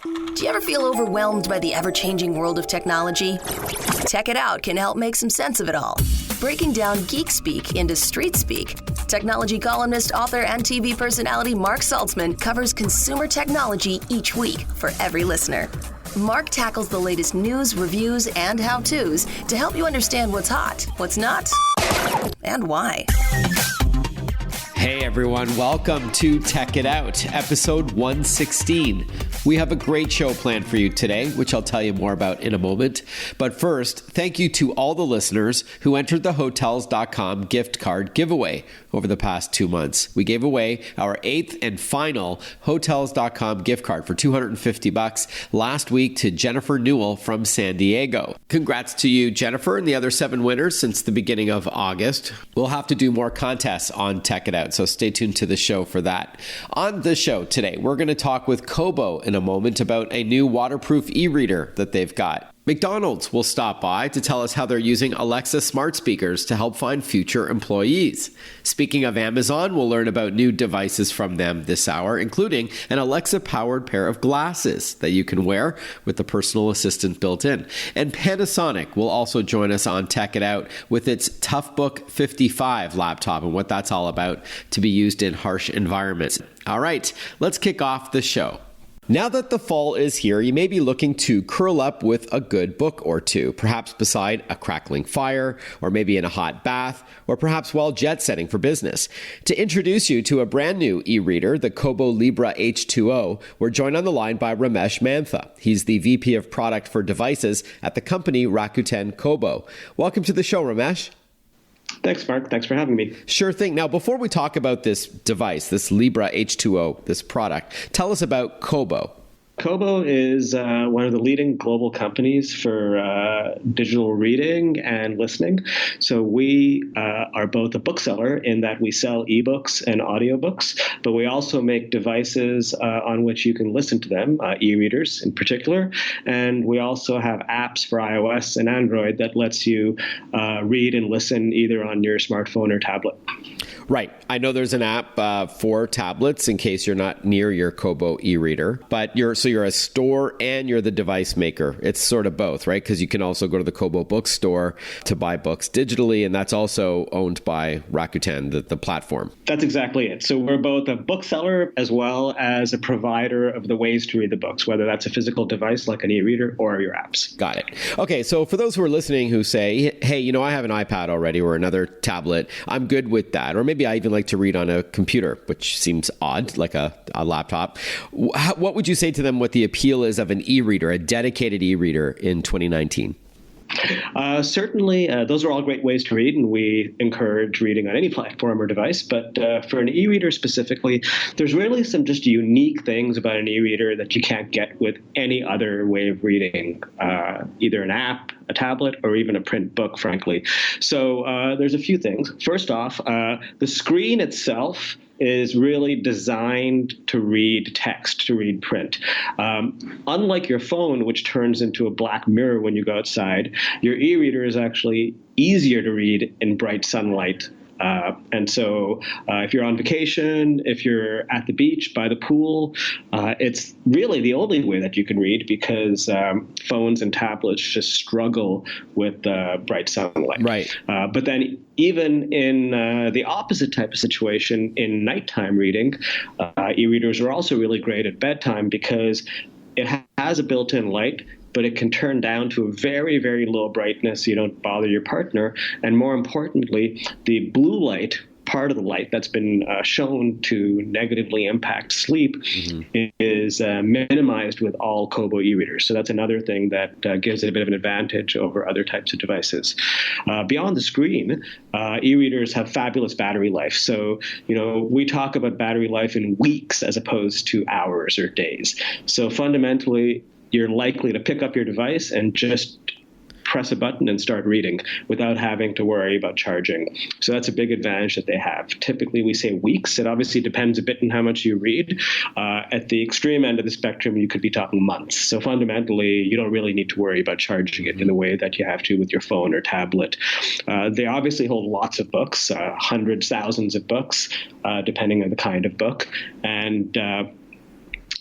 Do you ever feel overwhelmed by the ever-changing world of technology? Tech It Out can help make some sense of it all. Breaking down geek speak into street speak, technology columnist, author, and TV personality Mark Saltzman covers consumer technology each week for every listener. Mark tackles the latest news, reviews, and how-tos to help you understand what's hot, what's not, and why. Hey everyone, welcome to Tech It Out, episode 116. We have a great show planned for you today, which I'll tell you more about in a moment. But first, thank you to all the listeners who entered the Hotels.com gift card giveaway over the past 2 months. We gave away our 8th and final Hotels.com gift card for $250 last week to Jennifer Newell from San Diego. Congrats to you, Jennifer, and the other 7 winners since the beginning of August. We'll have to do more contests on Tech It Out, so stay tuned to the show for that. On the show today, we're going to talk with Kobo in a moment about a new waterproof e-reader that they've got. McDonald's will stop by to tell us how they're using Alexa smart speakers to help find future employees. Speaking of Amazon, we'll learn about new devices from them this hour, including an Alexa-powered pair of glasses that you can wear with the personal assistant built in. And Panasonic will also join us on Tech It Out with its ToughBook 55 laptop and what that's all about to be used in harsh environments. All right, let's kick off the show. Now that the fall is here, you may be looking to curl up with a good book or two, perhaps beside a crackling fire, or maybe in a hot bath, or perhaps while jet setting for business. To introduce you to a brand new e-reader, the Kobo Libra H20, we're joined on the line by Ramesh Mantha. He's the VP of Product for Devices at the company Rakuten Kobo. Welcome to the show, Ramesh. Thanks, Mark. Thanks for having me. Sure thing. Now, before we talk about this device, this Libra H20, this product, tell us about Kobo. Kobo is one of the leading global companies for digital reading and listening. So we are both a bookseller in that we sell ebooks and audiobooks, but we also make devices on which you can listen to them, e-readers in particular. And we also have apps for iOS and Android that lets you read and listen either on your smartphone or tablet. Right. I know there's an app for tablets in case you're not near your Kobo e-reader, but you're a store and you're the device maker. It's sort of both, right? Because you can also go to the Kobo bookstore to buy books digitally, and that's also owned by Rakuten, the platform. That's exactly it. So we're both a bookseller as well as a provider of the ways to read the books, whether that's a physical device like an e-reader or your apps. Got it. Okay, so for those who are listening who say, hey, I have an iPad already or another tablet, I'm good with that. Or maybe I even like to read on a computer, which seems odd, like a laptop. What would you say to them what the appeal is of an e-reader, a dedicated e-reader in 2019? Certainly, those are all great ways to read, and we encourage reading on any platform or device. But for an e-reader specifically, there's really some just unique things about an e-reader that you can't get with any other way of reading, either an app, a tablet, or even a print book, frankly. So there's a few things. First off, the screen itself is really designed to read text, to read print. Unlike your phone, which turns into a black mirror when you go outside, your e-reader is actually easier to read in bright sunlight. And so if you're on vacation, if you're at the beach, by the pool, it's really the only way that you can read because phones and tablets just struggle with bright sunlight. Right. But then even in the opposite type of situation, in nighttime reading, e-readers are also really great at bedtime because it has a built-in light, but it can turn down to a very, very low brightness so you don't bother your partner. And more importantly, the blue light, part of the light that's been shown to negatively impact sleep, is minimized with all Kobo e-readers. So that's another thing that gives it a bit of an advantage over other types of devices. Beyond the screen, e-readers have fabulous battery life. So, we talk about battery life in weeks as opposed to hours or days. So fundamentally, you're likely to pick up your device and just press a button and start reading without having to worry about charging. So that's a big advantage that they have. Typically, we say weeks. It obviously depends a bit on how much you read. At the extreme end of the spectrum, you could be talking months. So fundamentally, you don't really need to worry about charging it in the way that you have to with your phone or tablet. They obviously hold lots of books, hundreds, thousands of books, depending on the kind of book. And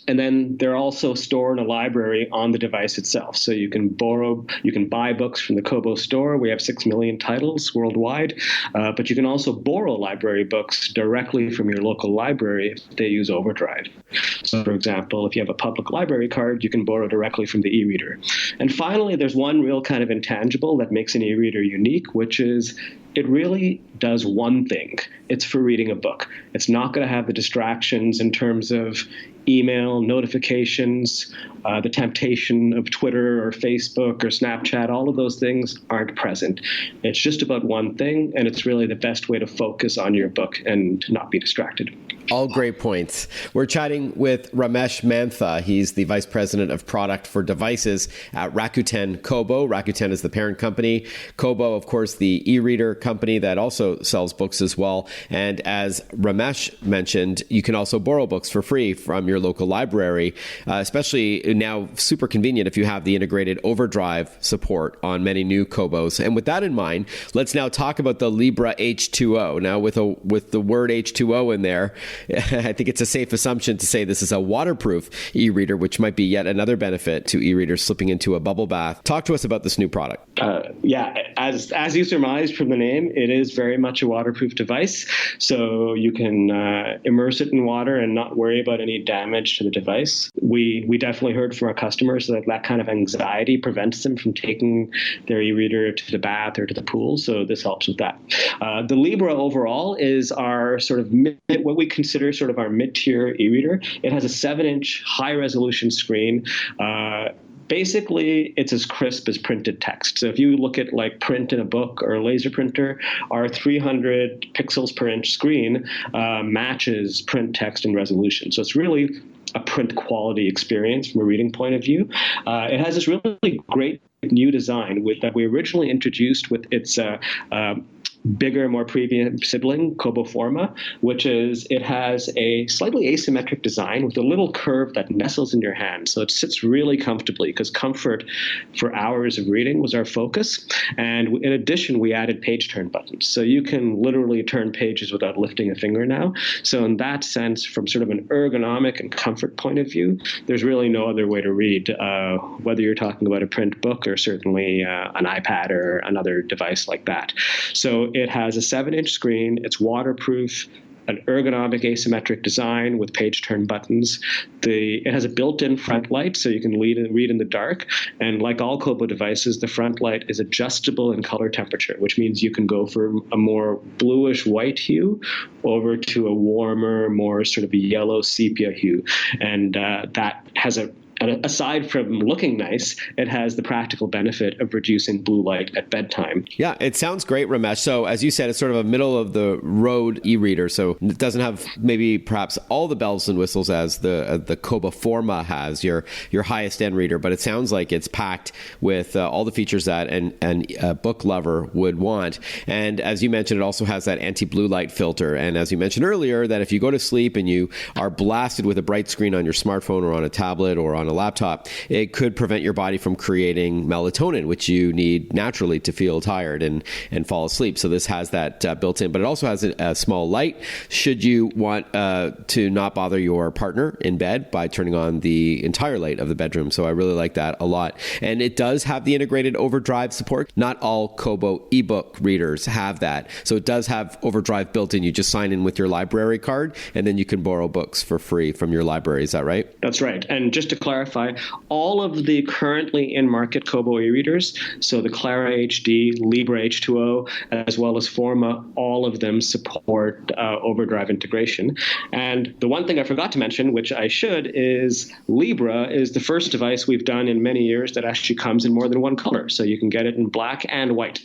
And then they're also stored in a library on the device itself. So you can buy books from the Kobo store. We have 6 million titles worldwide. But you can also borrow library books directly from your local library if they use Overdrive. So, for example, if you have a public library card, you can borrow directly from the e-reader. And finally, there's one real kind of intangible that makes an e-reader unique, which is it really does one thing. It's for reading a book. It's not going to have the distractions in terms of email, notifications, the temptation of Twitter or Facebook or Snapchat. All of those things aren't present. It's just about one thing, and it's really the best way to focus on your book and not be distracted. All great points. We're chatting with Ramesh Mantha. He's the Vice President of Product for Devices at Rakuten Kobo. Rakuten is the parent company. Kobo, of course, the e-reader company that also sells books as well. And as Ramesh mentioned, you can also borrow books for free from your local library, especially now super convenient if you have the integrated Overdrive support on many new Kobos. And with that in mind, let's now talk about the Libra H20. Now, with the word H2O in there, I think it's a safe assumption to say this is a waterproof e-reader, which might be yet another benefit to e-readers slipping into a bubble bath. Talk to us about this new product. As you surmised from the name, it is very much a waterproof device. So you can immerse it in water and not worry about any damage to the device. We definitely heard from our customers that kind of anxiety prevents them from taking their e-reader to the bath or to the pool. So this helps with that. The Libra overall is our sort of what we consider sort of our mid-tier e-reader. It has a 7-inch high-resolution screen. Basically, it's as crisp as printed text. So if you look at like print in a book or a laser printer, our 300 pixels per inch screen matches print text and resolution. So it's really a print quality experience from a reading point of view. It has this really great new design that we originally introduced with its bigger, more premium sibling, Kobo Forma, which is it has a slightly asymmetric design with a little curve that nestles in your hand. So it sits really comfortably because comfort for hours of reading was our focus. And in addition, we added page turn buttons. So you can literally turn pages without lifting a finger now. So in that sense, from sort of an ergonomic and comfort point of view, there's really no other way to read, whether you're talking about a print book or certainly an iPad or another device like that. So it has a 7-inch screen. It's waterproof, an ergonomic asymmetric design with page turn buttons. It has a built-in front light, so you can read in the dark. And like all Kobo devices, the front light is adjustable in color temperature, which means you can go from a more bluish white hue over to a warmer, more sort of a yellow sepia hue. And that has aside from looking nice, it has the practical benefit of reducing blue light at bedtime. Yeah, it sounds great, Ramesh. So as you said, it's sort of a middle of the road e-reader. So it doesn't have maybe perhaps all the bells and whistles as the Kobo Forma has, your highest end reader, but it sounds like it's packed with all the features that a book lover would want. And as you mentioned, it also has that anti-blue light filter. And as you mentioned earlier, that if you go to sleep and you are blasted with a bright screen on your smartphone or on a tablet or on a laptop, it could prevent your body from creating melatonin, which you need naturally to feel tired and fall asleep. So this has that built in, but it also has a small light should you want to not bother your partner in bed by turning on the entire light of the bedroom. So I really like that a lot. And it does have the integrated Overdrive support. Not all Kobo ebook readers have that. So it does have Overdrive built in. You just sign in with your library card and then you can borrow books for free from your library. Is that right? That's right. And just to clarify, all of the currently in-market Kobo e-readers, so the Clara HD, Libra H20, as well as Forma, all of them support Overdrive integration. And the one thing I forgot to mention, which I should, is Libra is the first device we've done in many years that actually comes in more than one color. So you can get it in black and white.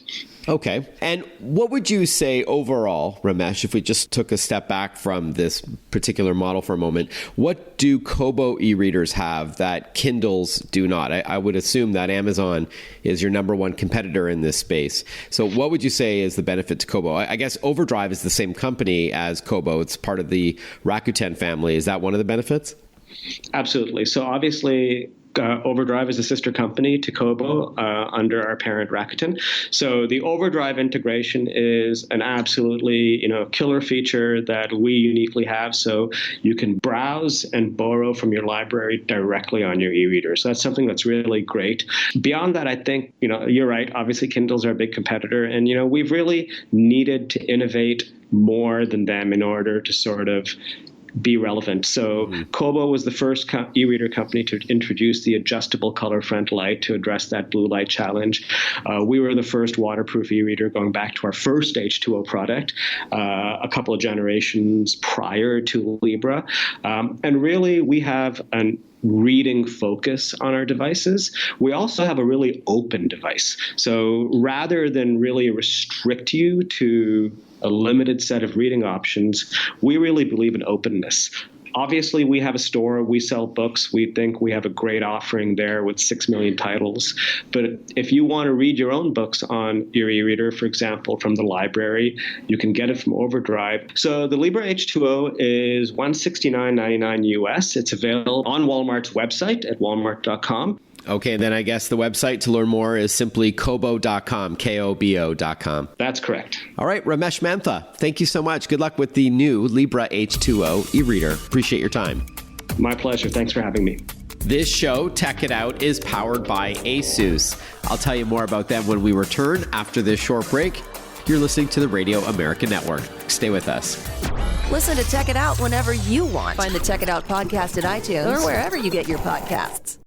Okay. And what would you say overall, Ramesh, if we just took a step back from this particular model for a moment, what do Kobo e-readers have that Kindles do not? I would assume that Amazon is your number one competitor in this space. So what would you say is the benefit to Kobo? I guess Overdrive is the same company as Kobo. It's part of the Rakuten family. Is that one of the benefits? Absolutely. So obviously, Overdrive is a sister company to Kobo under our parent Rakuten. So the Overdrive integration is an absolutely, killer feature that we uniquely have. So you can browse and borrow from your library directly on your e-reader. So that's something that's really great. Beyond that, I think, you're right. Obviously, Kindles are a big competitor. And, we've really needed to innovate more than them in order to sort of be relevant. So Kobo was the first e-reader company to introduce the adjustable color front light to address that blue light challenge. We were the first waterproof e-reader going back to our first H20 product a couple of generations prior to Libra. And really, we have an reading focus on our devices. We also have a really open device. So rather than really restrict you to a limited set of reading options, we really believe in openness. Obviously, we have a store. We sell books. We think we have a great offering there with 6 million titles. But if you want to read your own books on your e-reader, for example, from the library, you can get it from Overdrive. So the Libra H20 is $169.99 US. It's available on Walmart's website at walmart.com. Okay, then I guess the website to learn more is simply kobo.com, Kobo.com. That's correct. All right, Ramesh Mantha, thank you so much. Good luck with the new Libra H20 e-reader. Appreciate your time. My pleasure. Thanks for having me. This show, Tech It Out, is powered by ASUS. I'll tell you more about them when we return after this short break. You're listening to the Radio America Network. Stay with us. Listen to Tech It Out whenever you want. Find the Tech It Out podcast at iTunes or wherever you get your podcasts.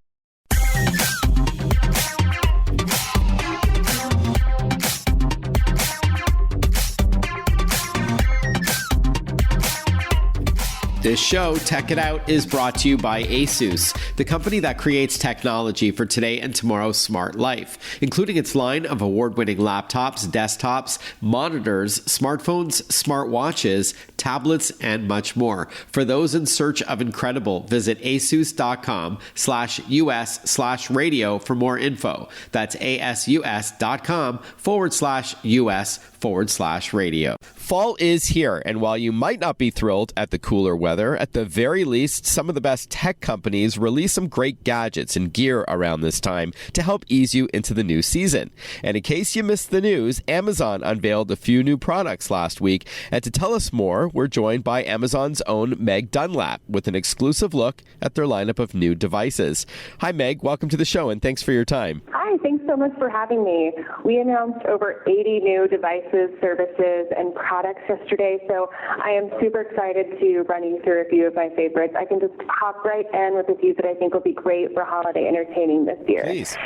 This show, Tech It Out, is brought to you by ASUS, the company that creates technology for today and tomorrow's smart life, including its line of award-winning laptops, desktops, monitors, smartphones, smartwatches, tablets, and much more. For those in search of incredible, visit asus.com/US/radio for more info. That's asus.com/US/radio. Fall is here, and while you might not be thrilled at the cooler weather, at the very least, some of the best tech companies release some great gadgets and gear around this time to help ease you into the new season. And in case you missed the news, Amazon unveiled a few new products last week. And to tell us more, we're joined by Amazon's own Meg Dunlap with an exclusive look at their lineup of new devices. Hi, Meg. Welcome to the show, and thanks for your time. Hi, thanks so much for having me. We announced over 80 new devices, services, and products yesterday, so I am super excited to run you through a few of my favorites. I can just hop right in with a few that I think will be great for holiday entertaining this year. Please.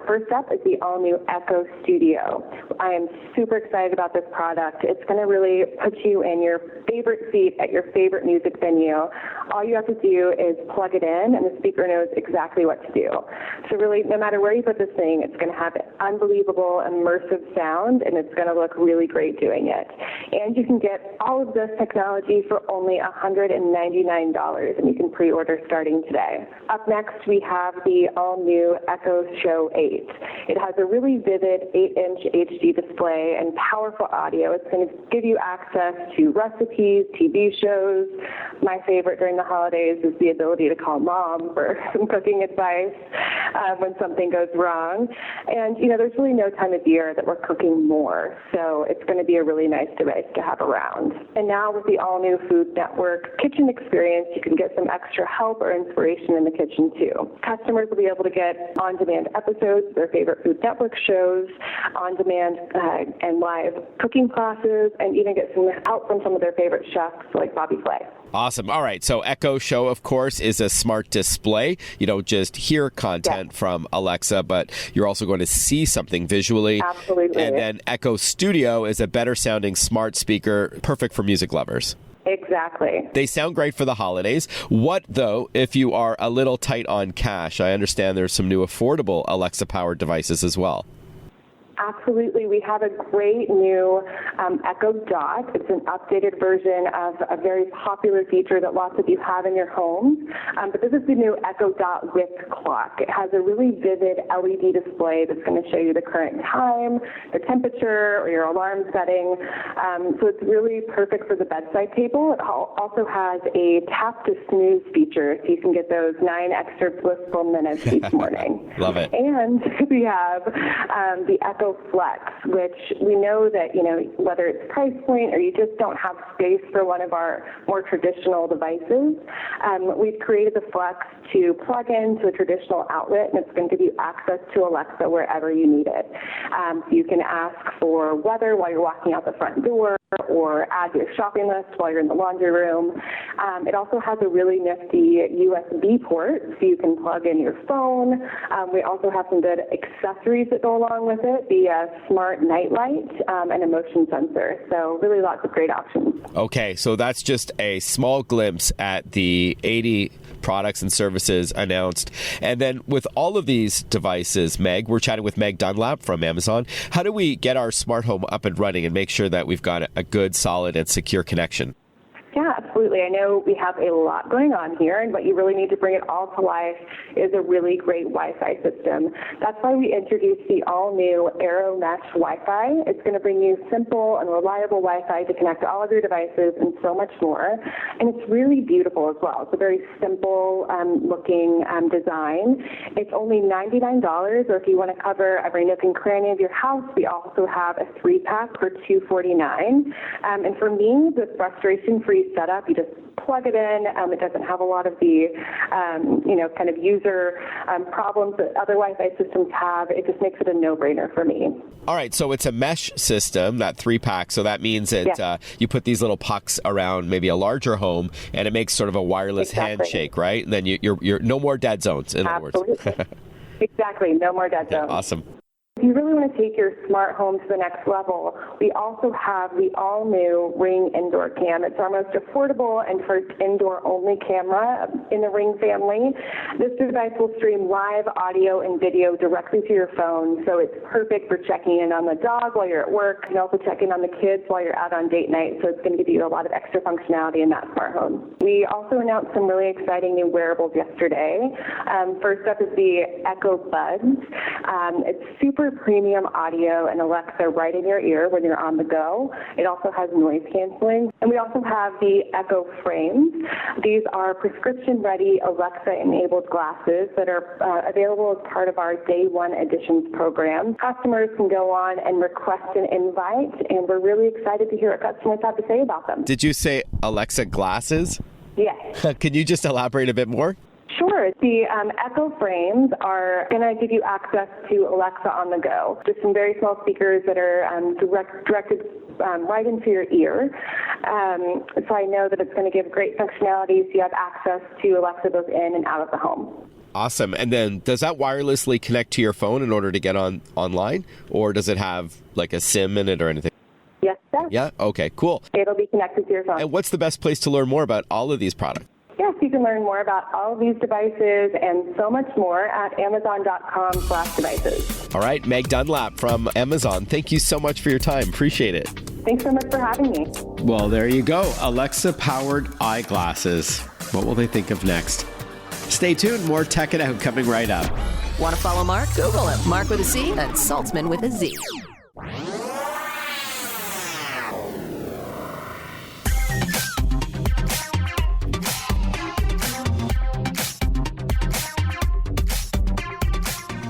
First up is the all-new Echo Studio. I am super excited about this product. It's going to really put you in your favorite seat at your favorite music venue. All you have to do is plug it in, and the speaker knows exactly what to do. So really, no matter where you put this thing, it's going to have unbelievable immersive sound, and it's going to look really great doing it. And you can get all of this technology for only $199, and you can pre-order starting today. Up next, we have the all-new Echo Show 8. It has a really vivid 8-inch HD display and powerful audio. It's going to give you access to recipes, TV shows. My favorite during the holidays is the ability to call mom for some cooking advice when something goes wrong. And, there's really no time of year that we're cooking more, so it's going to be a really nice device to have around. And now with the all-new Food Network kitchen experience, you can get some extra help or inspiration in the kitchen, too. Customers will be able to get on-demand episodes of their favorite Food Network shows, on-demand and live cooking classes, and even get some help from some of their favorite chefs like Bobby Flay. Awesome. All right. So Echo Show, of course, is a smart display. You don't just hear content from Alexa, but you're also going to see something visually. Absolutely. And then Echo Studio is a better sounding smart speaker, perfect for music lovers. Exactly. They sound great for the holidays. What, though, if you are a little tight on cash? I understand there's some new affordable Alexa-powered devices as well. Absolutely. We have a great new Echo Dot. It's an updated version of a very popular feature that lots of you have in your homes. But this is the new Echo Dot with clock. It has a really vivid LED display that's going to show you the current time, the temperature, or your alarm setting. So it's really perfect for the bedside table. It also has a tap to snooze feature, so you can get those 9 extra blissful minutes each morning. Love it. And we have the Echo Flex, which we know that, whether it's price point or you just don't have space for one of our more traditional devices, we've created the Flex to plug into a traditional outlet, and it's going to give you access to Alexa wherever you need it. So you can ask for weather while you're walking out the front door, or add to your shopping list while you're in the laundry room. It also has a really nifty USB port, so you can plug in your phone. We also have some good accessories that go along with it, the smart night light and a motion sensor. So really lots of great options. Okay, so that's just a small glimpse at the 80 products and services announced. And then with all of these devices, Meg, we're chatting with Meg Dunlap from Amazon. How do we get our smart home up and running and make sure that we've got a good, solid, and secure connection? Yeah, absolutely. I know we have a lot going on here, and what you really need to bring it all to life is a really great Wi-Fi system. That's why we introduced the all-new Aero Mesh Wi-Fi. It's going to bring you simple and reliable Wi-Fi to connect to all of your devices and so much more. And it's really beautiful as well. It's a very simple looking design. It's only $99, or if you want to cover every nook and cranny of your house, we also have a 3-pack for $249. And for me, the frustration-free setup, you just plug it in. It doesn't have a lot of the, kind of user problems that other Wi-Fi systems have. It just makes it a no-brainer for me. All right, so it's a mesh system, that 3-pack. So that means that you put these little pucks around maybe a larger home, and it makes sort of a wireless handshake, right? And then you're no more dead zones, in other words. Exactly, no more dead zones. Awesome. If you really want to take your smart home to the next level, we also have the all-new Ring Indoor Cam. It's our most affordable and first indoor-only camera in the Ring family. This device will stream live audio and video directly to your phone, so it's perfect for checking in on the dog while you're at work, and also checking on the kids while you're out on date night, so it's going to give you a lot of extra functionality in that smart home. We also announced some really exciting new wearables yesterday. First up is the Echo Buds. It's super premium audio and Alexa right in your ear when you're on the go. It also has noise canceling. And we also have the Echo Frames. These are prescription-ready Alexa-enabled glasses that are available as part of our Day One Editions program. Customers can go on and request an invite, and we're really excited to hear what customers have to say about them. Did you say Alexa glasses? Yes. Can you just elaborate a bit more? Sure. The Echo Frames are going to give you access to Alexa on the go. Just some very small speakers that are directed right into your ear. So I know that it's going to give great functionality, so you have access to Alexa both in and out of the home. Awesome. And then does that wirelessly connect to your phone in order to get online? Or does it have like a SIM in it or anything? Yes, sir. Yeah? Okay, cool. It'll be connected to your phone. And what's the best place to learn more about all of these products? Yes, you can learn more about all of these devices and so much more at amazon.com/devices. All right, Meg Dunlap from Amazon. Thank you so much for your time. Appreciate it. Thanks so much for having me. Well, there you go. Alexa-powered eyeglasses. What will they think of next? Stay tuned. More Tech It Out coming right up. Want to follow Mark? Google him. Mark with a C and Saltzman with a Z.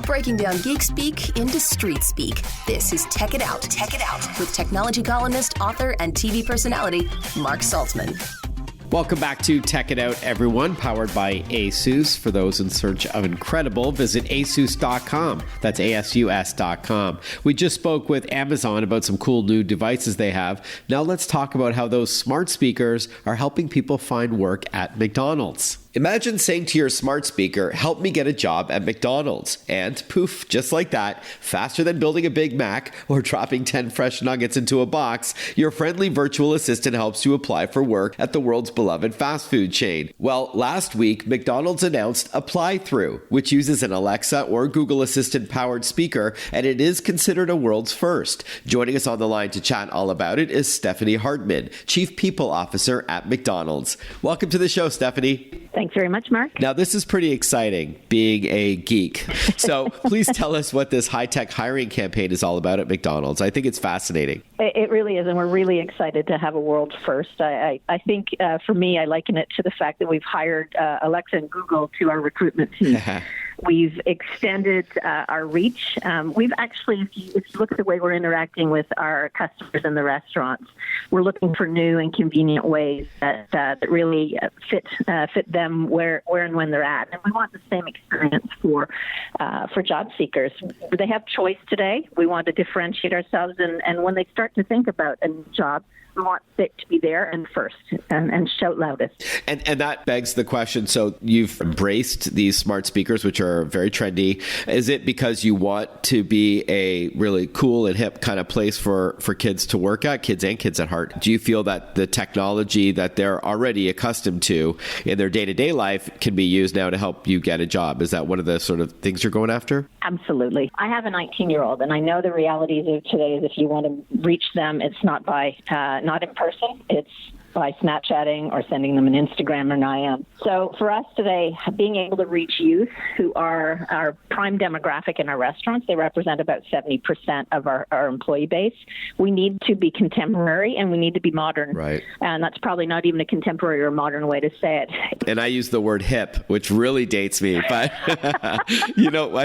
Breaking down geek speak into street speak. This is Tech It Out. Tech It Out with technology columnist, author, and TV personality Mark Saltzman. Welcome back to Tech It Out, everyone, powered by ASUS. For those in search of incredible, visit asus.com. That's ASUS.com. We just spoke with Amazon about some cool new devices they have. Now let's talk about how those smart speakers are helping people find work at McDonald's. Imagine saying to your smart speaker, help me get a job at McDonald's. And poof, just like that, faster than building a Big Mac or dropping 10 fresh nuggets into a box, your friendly virtual assistant helps you apply for work at the world's beloved fast food chain. Well, last week, McDonald's announced Apply Through, which uses an Alexa or Google Assistant powered speaker, and it is considered a world's first. Joining us on the line to chat all about it is Stephanie Hartman, Chief People Officer at McDonald's. Welcome to the show, Stephanie. Thanks very much, Mark. Now, this is pretty exciting, being a geek. So please tell us what this high-tech hiring campaign is all about at McDonald's. I think it's fascinating. It really is, and we're really excited to have a world first. I think, for me, I liken it to the fact that we've hired Alexa and Google to our recruitment team. We've extended our reach. We've actually, if you look at the way we're interacting with our customers in the restaurants, we're looking for new and convenient ways that really fit them where and when they're at. And we want the same experience for job seekers. They have choice today. We want to differentiate ourselves, and when they start to think about a new job, we want it to be there and first and shout loudest. And that begs the question, so you've embraced these smart speakers, which are very trendy. Is it because you want to be a really cool and hip kind of place for kids to work at, kids and kids at heart? Do you feel that the technology that they're already accustomed to in their day-to-day life can be used now to help you get a job? Is that one of the sort of things you're going after? Absolutely. I have a 19-year-old, and I know the realities of today is if you want to reach them, it's not not in person. It's by Snapchatting or sending them an Instagram or an IM. So for us today, being able to reach youth who are our prime demographic in our restaurants, they represent about 70% of our employee base. We need to be contemporary and we need to be modern. Right. And that's probably not even a contemporary or modern way to say it. And I use the word hip, which really dates me. But, I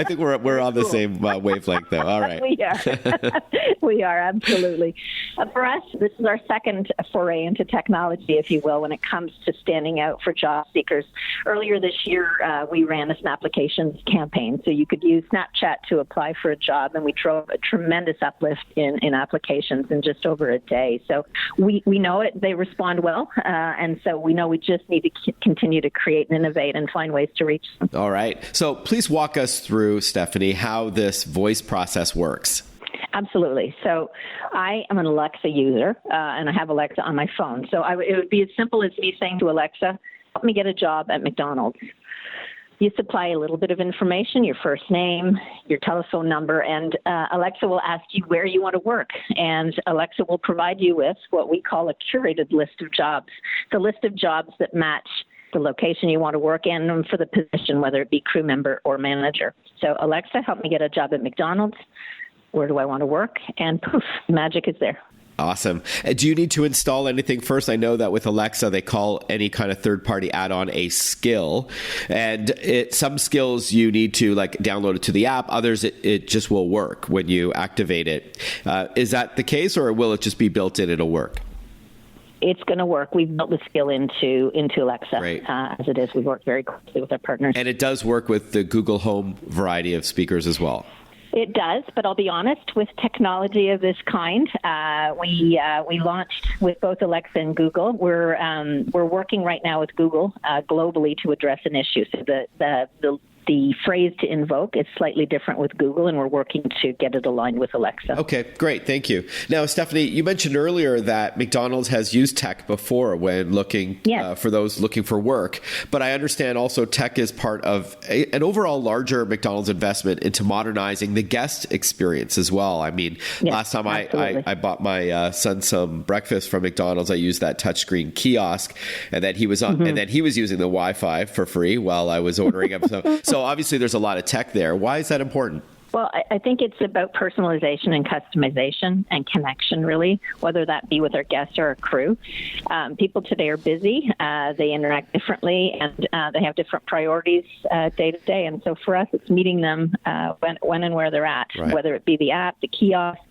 think we're on the same wavelength, though. All right. We are. We are, absolutely. For us, this is our second foray into technology, if you will, when it comes to standing out for job seekers. Earlier this year, we ran a Snap Applications campaign. So you could use Snapchat to apply for a job, and we drove a tremendous uplift in applications in just over a day. So we know it. They respond well. And so we know we just need to continue to create and innovate and find ways to reach them. All right. So please walk us through, Stephanie, how this voice process works. Absolutely. So I am an Alexa user, and I have Alexa on my phone. So it would be as simple as me saying to Alexa, help me get a job at McDonald's. You supply a little bit of information, your first name, your telephone number, and Alexa will ask you where you want to work. And Alexa will provide you with what we call a curated list of jobs. It's a list of jobs that match the location you want to work in and for the position, whether it be crew member or manager. So Alexa, help me get a job at McDonald's. Where do I want to work? And poof, magic is there. Awesome. Do you need to install anything first? I know that with Alexa, they call any kind of third-party add-on a skill. And some skills you need to download it to the app. Others, it just will work when you activate it. Is that the case, or will it just be built in? It'll work? It's going to work. We've built the skill into Alexa. Right. As it is. We've worked very closely with our partners. And it does work with the Google Home variety of speakers as well. It does, but I'll be honest, with technology of this kind, we launched with both Alexa and Google. We're working right now with Google globally to address an issue. So the phrase to invoke is slightly different with Google, and we're working to get it aligned with Alexa. Okay, great. Thank you. Now, Stephanie, you mentioned earlier that McDonald's has used tech before when looking for those looking for work. But I understand also tech is part of an overall larger McDonald's investment into modernizing the guest experience as well. I mean, last time I bought my son some breakfast from McDonald's, I used that touchscreen kiosk, and then he was on, and then he was using the Wi-Fi for free while I was ordering him. So obviously there's a lot of tech there. Why is that important? Well, I think it's about personalization and customization and connection, really, whether that be with our guests or our crew. People today are busy. They interact differently, and they have different priorities day to day. And so for us, it's meeting them when and where they're at, right. Whether it be the app, the kiosks,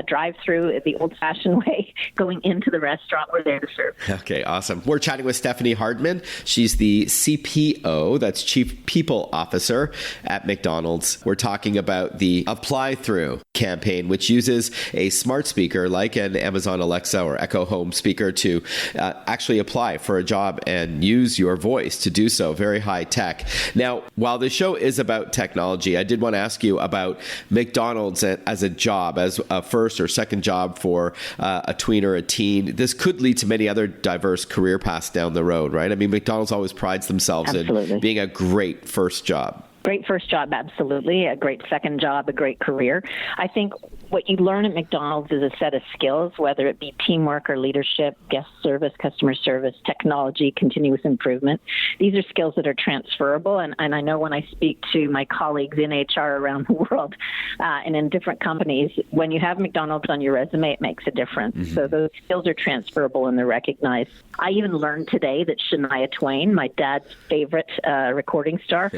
drive-through the old-fashioned way, going into the restaurant. We're there to serve. Okay, awesome. We're chatting with Stephanie Hardman. She's the CPO, that's Chief People Officer at McDonald's. We're talking about the Apply Through campaign, which uses a smart speaker like an Amazon Alexa or Echo Home speaker to actually apply for a job and use your voice to do so. Very high tech. Now, while the show is about technology, I did want to ask you about McDonald's as a job, as a first or second job for a tween or a teen. This could lead to many other diverse career paths down the road, right? I mean, McDonald's always prides themselves in being a great first job. Great first job, absolutely. A great second job, a great career. I think what you learn at McDonald's is a set of skills, whether it be teamwork or leadership, guest service, customer service, technology, continuous improvement. These are skills that are transferable. And I know when I speak to my colleagues in HR around the world and in different companies, when you have McDonald's on your resume, it makes a difference. Mm-hmm. So those skills are transferable and they're recognized. I even learned today that Shania Twain, my dad's favorite recording star,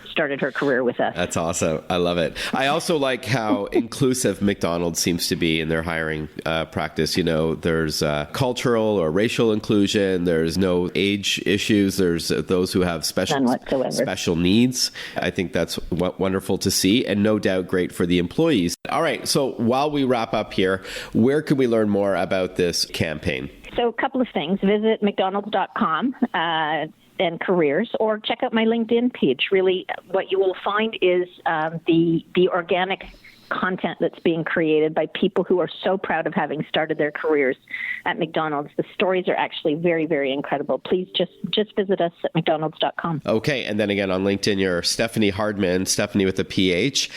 started her career with us. That's awesome. I love it. I also like how inclusive McDonald's seems to be in their hiring practice. You know, there's cultural or racial inclusion. There's no age issues. There's those who have special needs. I think that's wonderful to see, and no doubt great for the employees. All right. So while we wrap up here, where can we learn more about this campaign? So a couple of things. Visit mcdonalds.com and careers, or check out my LinkedIn page. Really, what you will find is the organic content that's being created by people who are so proud of having started their careers at McDonald's. The stories are actually very, very incredible. Please just visit us at mcdonalds.com. Okay, and then again on LinkedIn, you're Stephanie Hardman, Stephanie with a PH,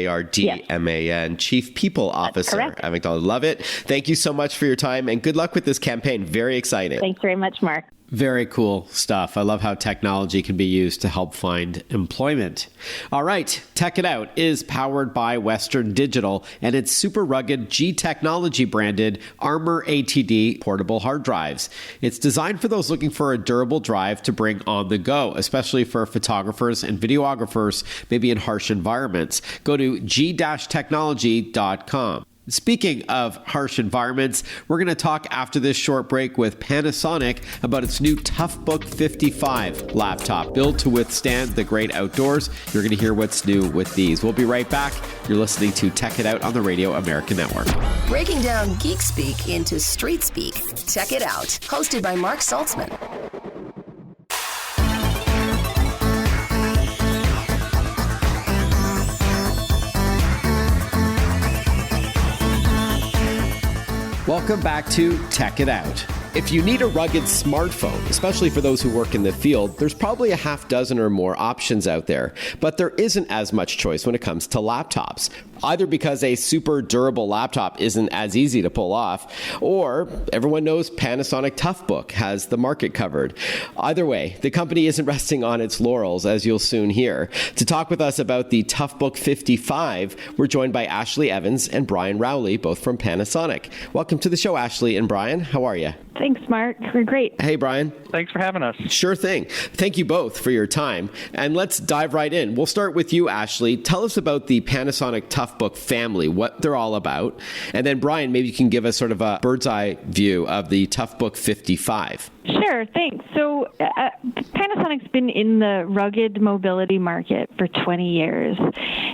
Hardman, yes. Chief People Officer at McDonald's. Love it. Thank you so much for your time, and good luck with this campaign. Very exciting. Thanks very much, Mark. Very cool stuff. I love how technology can be used to help find employment. All right, Tech It Out is powered by Western Digital and its super rugged G Technology branded Armor ATD portable hard drives. It's designed for those looking for a durable drive to bring on the go, especially for photographers and videographers, maybe in harsh environments. Go to g-technology.com. Speaking of harsh environments, we're going to talk after this short break with Panasonic about its new ToughBook 55 laptop built to withstand the great outdoors. You're going to hear what's new with these. We'll be right back. You're listening to Tech It Out on the Radio American Network. Breaking down geek speak into street speak. Tech It Out, hosted by Mark Saltzman. Welcome back to Tech It Out. If you need a rugged smartphone, especially for those who work in the field, there's probably a half dozen or more options out there, but there isn't as much choice when it comes to laptops. Either because a super durable laptop isn't as easy to pull off, or everyone knows Panasonic ToughBook has the market covered. Either way, the company isn't resting on its laurels, as you'll soon hear. To talk with us about the ToughBook 55, we're joined by Ashley Evans and Brian Rowley, both from Panasonic. Welcome to the show, Ashley and Brian. How are you? Thanks, Mark. We're great. Hey, Brian. Thanks for having us. Sure thing. Thank you both for your time. And let's dive right in. We'll start with you, Ashley. Tell us about the Panasonic ToughBook family, what they're all about. And then, Brian, maybe you can give us sort of a bird's eye view of the ToughBook 55. Sure, thanks. So Panasonic's been in the rugged mobility market for 20 years.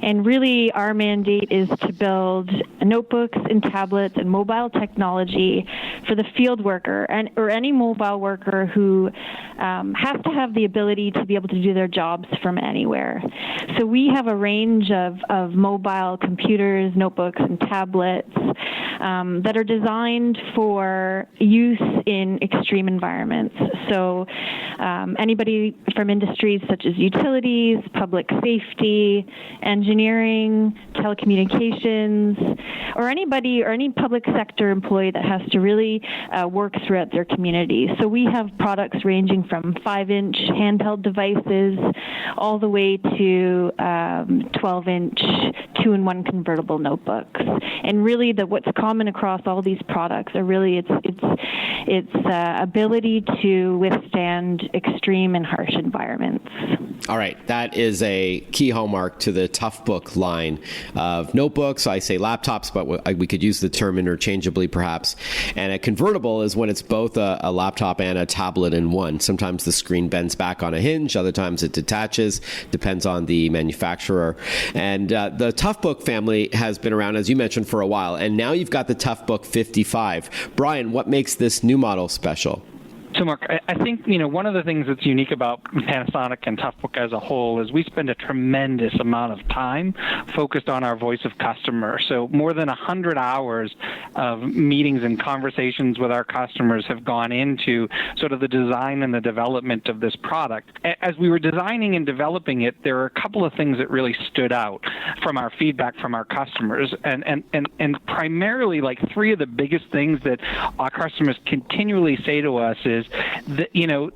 And really our mandate is to build notebooks and tablets and mobile technology for the field worker or any mobile worker who has to have the ability to be able to do their jobs from anywhere. So we have a range of mobile computers, notebooks, and tablets that are designed for use in extreme environments. So anybody from industries such as utilities, public safety, engineering, telecommunications, or anybody or any public sector employee that has to really work throughout their community. So we have products ranging from 5-inch handheld devices all the way to 12-inch 2-in-1 convertible notebooks. And really what's common across all these products are really its ability to withstand extreme and harsh environments. All right, that is a key hallmark to the ToughBook line of notebooks. I say laptops, but we could use the term interchangeably perhaps. And a convertible is when it's both a laptop and a tablet in one. Sometimes the screen bends back on a hinge, other times it detaches, depends on the manufacturer. And the ToughBook family has been around, as you mentioned, for a while. And now you've got the ToughBook 55. Brian, what makes this new model special? So, Mark, I think, one of the things that's unique about Panasonic and ToughBook as a whole is we spend a tremendous amount of time focused on our voice of customer. So more than 100 hours of meetings and conversations with our customers have gone into sort of the design and the development of this product. As we were designing and developing it, there are a couple of things that really stood out from our feedback from our customers. And primarily, like, three of the biggest things that our customers continually say to us is that,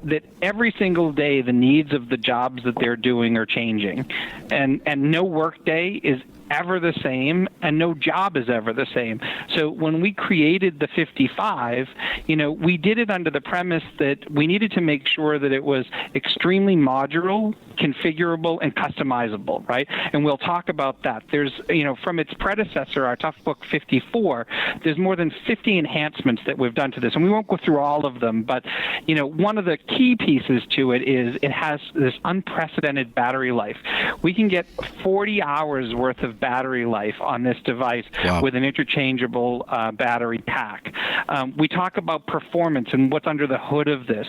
that every single day the needs of the jobs that they're doing are changing, and no work day is ever the same, and no job is ever the same. So when we created the 55, we did it under the premise that we needed to make sure that it was extremely modular, configurable, and customizable, right? And we'll talk about that. There's, from its predecessor, our ToughBook 54, there's more than 50 enhancements that we've done to this, and we won't go through all of them, but, one of the key pieces to it is it has this unprecedented battery life. We can get 40 hours worth of battery life on this device. Wow. With an interchangeable battery pack. We talk about performance and what's under the hood of this.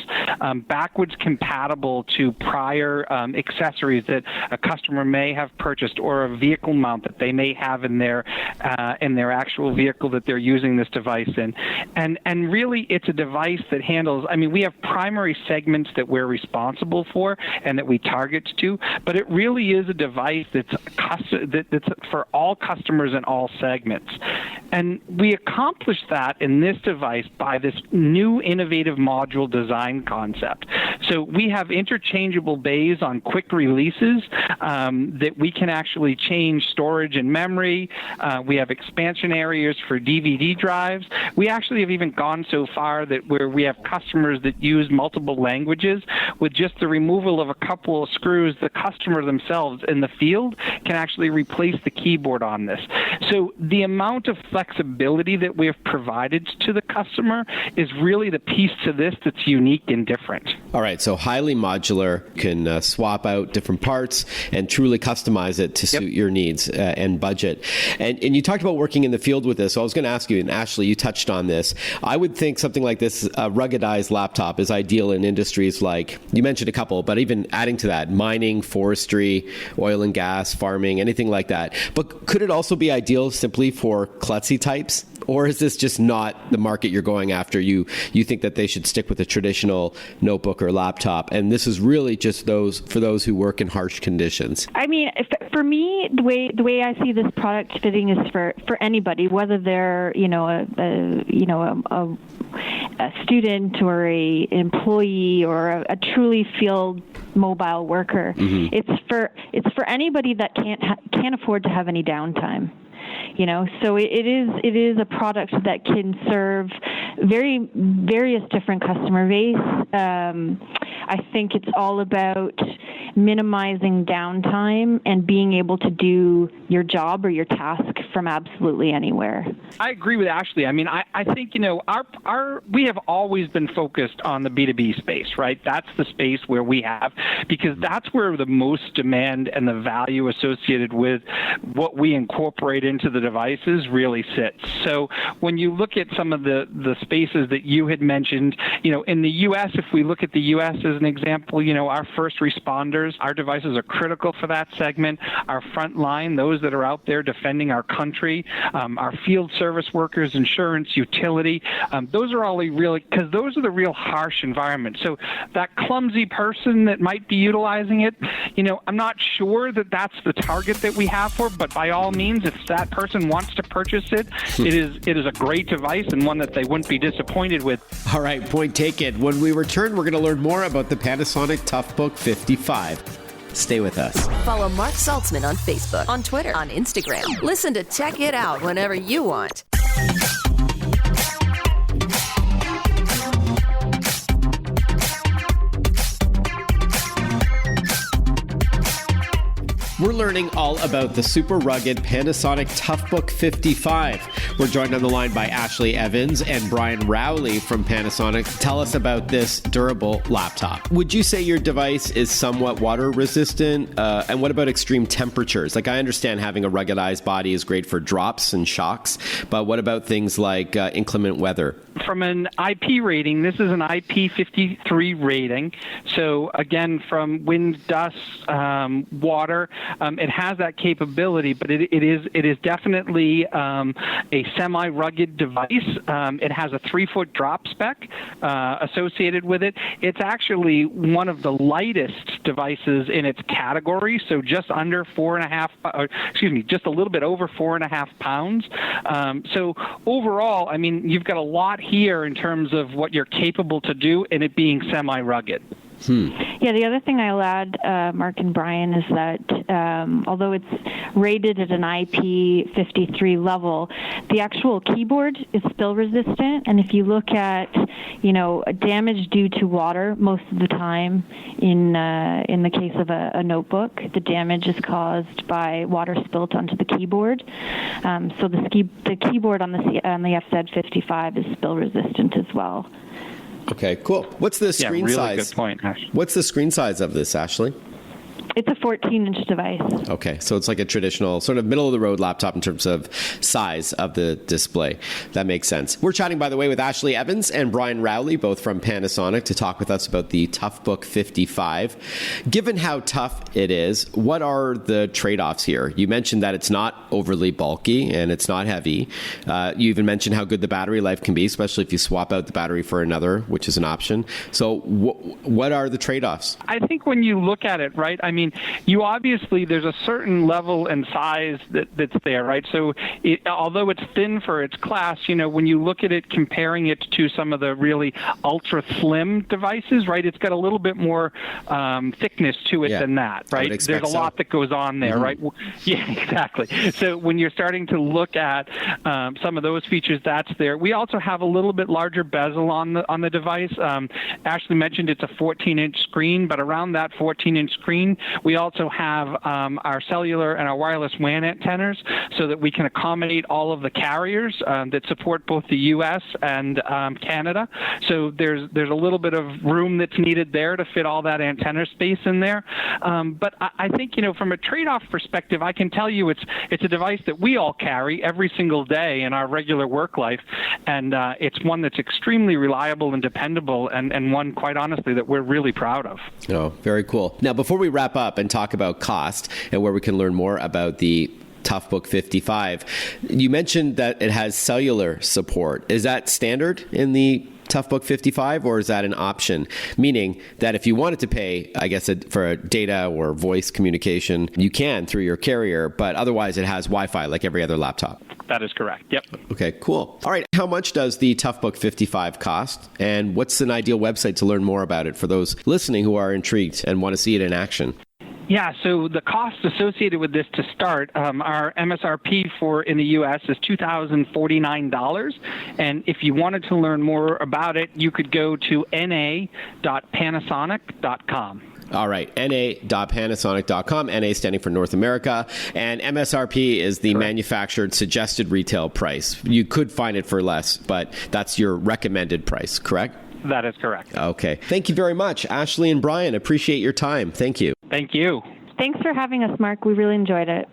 Backwards compatible to prior accessories that a customer may have purchased, or a vehicle mount that they may have in their actual vehicle that they're using this device in. And really, it's a device that handles, we have primary segments that we're responsible for and that we target to, but it really is a device that's for all customers in all segments. And we accomplished that in this device by this new innovative module design concept. So we have interchangeable bays on quick releases that we can actually change storage and memory. We have expansion areas for DVD drives. We actually have even gone so far that where we have customers that use multiple languages, with just the removal of a couple of screws, the customer themselves in the field can actually replace the keyboard on this. So the amount of flexibility that we have provided to the customer is really the piece to this that's unique and different. All right, so highly modular, can swap out different parts and truly customize it to suit your needs and budget. And you talked about working in the field with this, so I was going to ask you, and Ashley, you touched on this. I would think something like this, a ruggedized laptop, is ideal in industries like, you mentioned a couple, but even adding to that, mining, forestry, oil and gas, farming, anything like that. But could it also be ideal simply for klutzy types? Or is this just not the market you're going after? You think that they should stick with a traditional notebook or laptop, and this is really just for those who work in harsh conditions? For me, the way I see this product fitting is for anybody, whether they're a student or a employee or a truly field mobile worker. Mm-hmm. It's for anybody that can't afford to have any downtime. So it is a product that can serve various different customer base. I think it's all about minimizing downtime and being able to do your job or your task from absolutely anywhere. I agree with Ashley. I think, we have always been focused on the B2B space, right? That's the space where we have, because that's where the most demand and the value associated with what we incorporate into the devices really sits. So when you look at some of the spaces that you had mentioned, in the U.S., if we look at the U.S. as an example, our first responders, our devices are critical for that segment. Our front line, those that are out there defending our country, our field service workers, insurance, utility, those are all really, because those are the real harsh environments. So that clumsy person that might be utilizing it, I'm not sure that that's the target that we have for, but by all means, if that person wants to purchase it, it is a great device and one that they wouldn't be disappointed with. All right, point taken. When we return, we're going to learn more about the Panasonic ToughBook 55. Stay with us. Follow Mark Saltzman on Facebook, on Twitter, on Instagram. Listen to Check It Out whenever you want. We're learning all about the super rugged Panasonic ToughBook 55. We're joined on the line by Ashley Evans and Brian Rowley from Panasonic. Tell us about this durable laptop. Would you say your device is somewhat water resistant? And what about extreme temperatures? Like, I understand having a ruggedized body is great for drops and shocks, but what about things like inclement weather? From an IP rating, this is an IP53 rating. So again, from wind, dust, water, it has that capability, but it is definitely a semi-rugged device. It has a 3-foot drop spec associated with it. It's actually one of the lightest devices in its category, so just under just a little bit over 4.5 pounds. So overall, I mean, you've got a lot here in terms of what you're capable to do, and it being semi-rugged. Yeah, the other thing I'll add, Mark and Brian, is that although it's rated at an IP53 level, the actual keyboard is spill resistant. And if you look at, damage due to water, most of the time in the case of a notebook, the damage is caused by water spilt onto the keyboard. So the keyboard on the FZ55 is spill resistant as well. Okay, cool. What's the screen size? Really good point, Ash. What's the screen size of this, Ashley? It's a 14-inch device. Okay, so it's like a traditional sort of middle-of-the-road laptop in terms of size of the display. That makes sense. We're chatting, by the way, with Ashley Evans and Brian Rowley, both from Panasonic, to talk with us about the ToughBook 55. Given how tough it is, what are the trade-offs here? You mentioned that it's not overly bulky and it's not heavy. You even mentioned how good the battery life can be, especially if you swap out the battery for another, which is an option. So what are the trade-offs? I think when you look at it, right, I mean, you obviously, there's a certain level and size that's there, right? So although it's thin for its class, when you look at it, comparing it to some of the really ultra slim devices, right, it's got a little bit more thickness to it than that, right? There's a lot that goes on there, right? Yeah, exactly. So when you're starting to look at some of those features, that's there. We also have a little bit larger bezel on the device. Ashley mentioned it's a 14-inch screen, but around that 14-inch screen, we also have our cellular and our wireless WAN antennas so that we can accommodate all of the carriers that support both the U.S. and Canada. So there's a little bit of room that's needed there to fit all that antenna space in there. But I think, from a trade-off perspective, I can tell you it's a device that we all carry every single day in our regular work life, and it's one that's extremely reliable and dependable, and one, quite honestly, that we're really proud of. Oh, very cool. Now, before we wrap up and talk about cost and where we can learn more about the ToughBook 55, you mentioned that it has cellular support. Is that standard in the ToughBook 55, or is that an option? Meaning that if you wanted to pay, I guess, for data or voice communication, you can through your carrier, but otherwise it has Wi-Fi like every other laptop. That is correct. Yep. Okay, cool. All right. How much does the ToughBook 55 cost? And what's an ideal website to learn more about it for those listening who are intrigued and want to see it in action? Yeah, so the cost associated with this to start, our MSRP in the U.S. is $2,049. And if you wanted to learn more about it, you could go to na.panasonic.com. All right, na.panasonic.com, NA standing for North America, and MSRP is the manufactured suggested retail price. You could find it for less, but that's your recommended price, correct? That is correct. Okay. Thank you very much, Ashley and Brian. Appreciate your time. Thank you. Thank you. Thanks for having us, Mark. We really enjoyed it.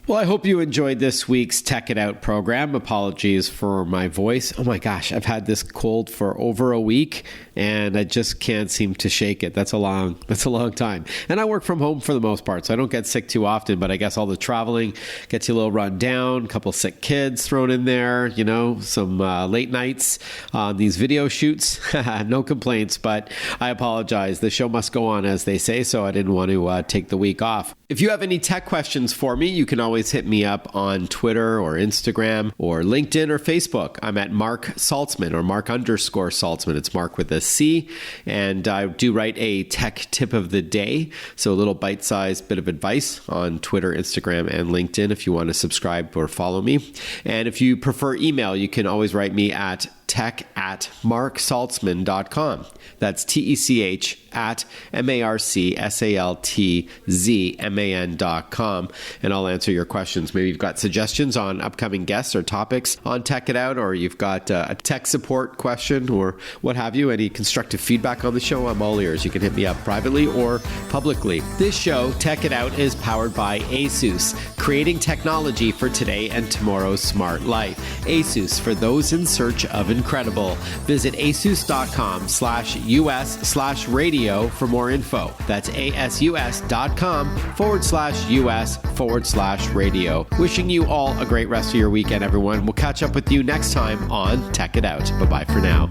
Well, I hope you enjoyed this week's Tech It Out program. Apologies for my voice. Oh my gosh, I've had this cold for over a week and I just can't seem to shake it. That's a long time. And I work from home for the most part, so I don't get sick too often, but I guess all the traveling gets you a little run down, a couple sick kids thrown in there, some late nights on these video shoots. No complaints, but I apologize. The show must go on, as they say, so I didn't want to take the week off. If you have any tech questions for me, you can always hit me up on Twitter or Instagram or LinkedIn or Facebook. I'm at Mark Saltzman or Mark_Saltzman. It's Mark with a C. And I do write a tech tip of the day. So a little bite-sized bit of advice on Twitter, Instagram, and LinkedIn if you want to subscribe or follow me. And if you prefer email, you can always write me at tech@marksaltzman.com. That's TECH at marcsaltzman.com, and I'll answer your questions. Maybe you've got suggestions on upcoming guests or topics on Tech It Out, or you've got a tech support question or what have you, any constructive feedback on the show, I'm all ears. You can hit me up privately or publicly. This show, Tech It Out, is powered by ASUS, creating technology for today and tomorrow's smart life. ASUS, for those in search of incredible. Visit asus.com/US/radio for more info. That's asus.com/US/radio. Wishing you all a great rest of your weekend, everyone. We'll catch up with you next time on Tech It Out. Bye-bye for now.